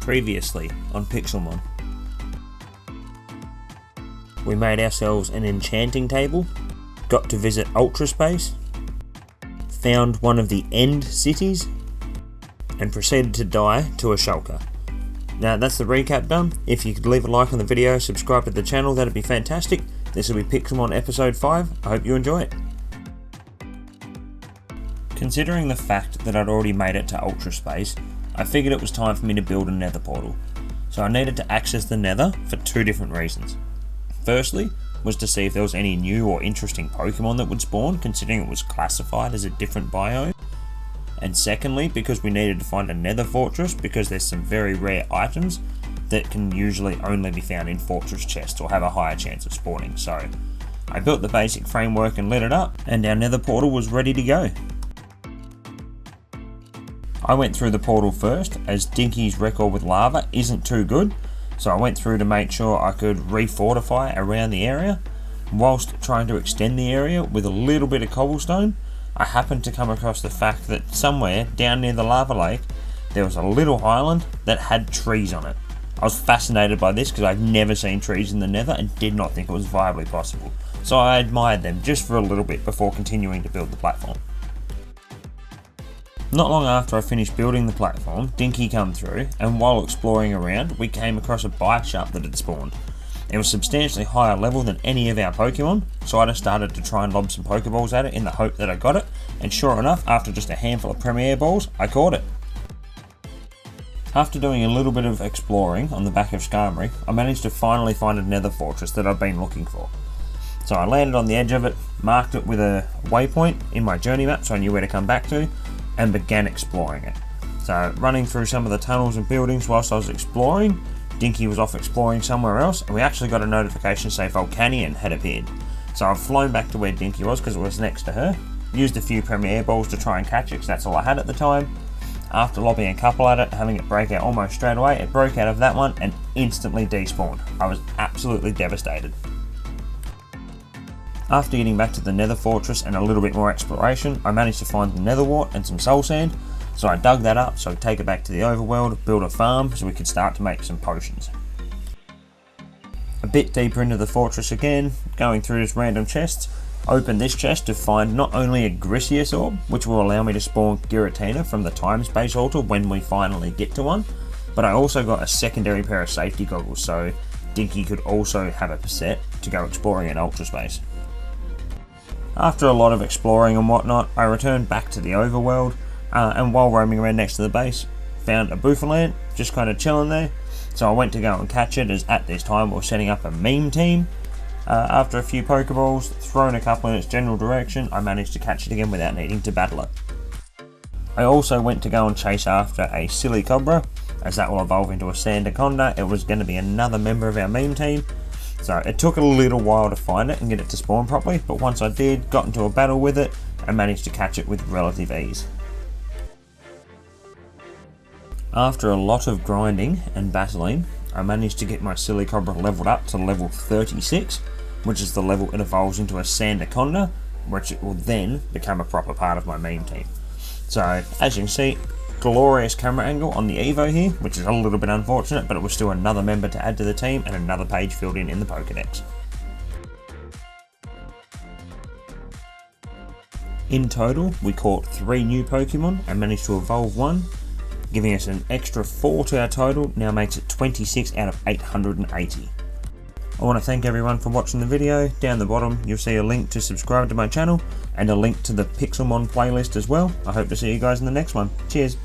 Previously on Pixelmon. We made ourselves an enchanting table, got to visit Ultra Space, found one of the end cities, and proceeded to die to a shulker. Now that's the recap done. If you could leave a like on the video, subscribe to the channel, that'd be fantastic. This will be Pixelmon episode 5, I hope you enjoy it. Considering the fact that I'd already made it to Ultra Space, I figured it was time for me to build a nether portal. So I needed to access the nether for two different reasons. Firstly, was to see if there was any new or interesting Pokemon that would spawn, considering it was classified as a different biome. And secondly, because we needed to find a nether fortress, because there's some very rare items that can usually only be found in fortress chests or have a higher chance of spawning. So I built the basic framework and lit it up, and our nether portal was ready to go. I went through the portal first, as Dinky's record with lava isn't too good, so I went through to make sure I could refortify around the area. Whilst trying to extend the area with a little bit of cobblestone, I happened to come across the fact that somewhere down near the lava lake there was a little island that had trees on it. I was fascinated by this because I've never seen trees in the nether and did not think it was viably possible, so I admired them just for a little bit before continuing to build the platform. Not long after I finished building the platform, Dinky came through, and while exploring around, we came across a bike shop that had spawned. It was substantially higher level than any of our Pokemon, so I just started to try and lob some Pokeballs at it in the hope that I got it, and sure enough, after just a handful of Premier Balls, I caught it. After doing a little bit of exploring on the back of Skarmory, I managed to finally find a nether fortress that I've been looking for. So I landed on the edge of it, marked it with a waypoint in my journey map so I knew where to come back to, and began exploring it. So running through some of the tunnels and buildings whilst I was exploring, Dinky was off exploring somewhere else, and we actually got a notification to say Volcanion had appeared. So I've flown back to where Dinky was because it was next to her, used a few Premier Balls to try and catch it because that's all I had at the time. After lobbing a couple at it, having it break out almost straight away, it broke out of that one and instantly despawned. I was absolutely devastated. After getting back to the nether fortress and a little bit more exploration, I managed to find the nether wart and some soul sand, so I dug that up so I could take it back to the overworld, build a farm so we could start to make some potions. A bit deeper into the fortress again, going through just random chests, opened this chest to find not only a Grisius orb, which will allow me to spawn Giratina from the time-space altar when we finally get to one, but I also got a secondary pair of safety goggles so Dinky could also have a set to go exploring in Ultra Space. After a lot of exploring and whatnot, I returned back to the overworld, and while roaming around next to the base, found a Boofalant, just kind of chilling there, so I went to go and catch it, as at this time we were setting up a meme team. After a few Pokeballs, thrown a couple in its general direction, I managed to catch it again without needing to battle it. I also went to go and chase after a Silly Cobra, as that will evolve into a Sandaconda. It was going to be another member of our meme team. So it took a little while to find it and get it to spawn properly, but once I did, got into a battle with it and managed to catch it with relative ease. After a lot of grinding and battling, I managed to get my Silly Cobra leveled up to level 36, which is the level it evolves into a Sandaconda, which it will then become a proper part of my meme team. So as you can see, glorious camera angle on the Evo here, which is a little bit unfortunate, but it was still another member to add to the team and another page filled in the Pokedex. In total, we caught 3 new Pokemon and managed to evolve one, giving us an extra 4 to our total, now makes it 26 out of 880. I want to thank everyone for watching the video. Down the bottom you'll see a link to subscribe to my channel and a link to the Pixelmon playlist as well. I hope to see you guys in the next one. Cheers!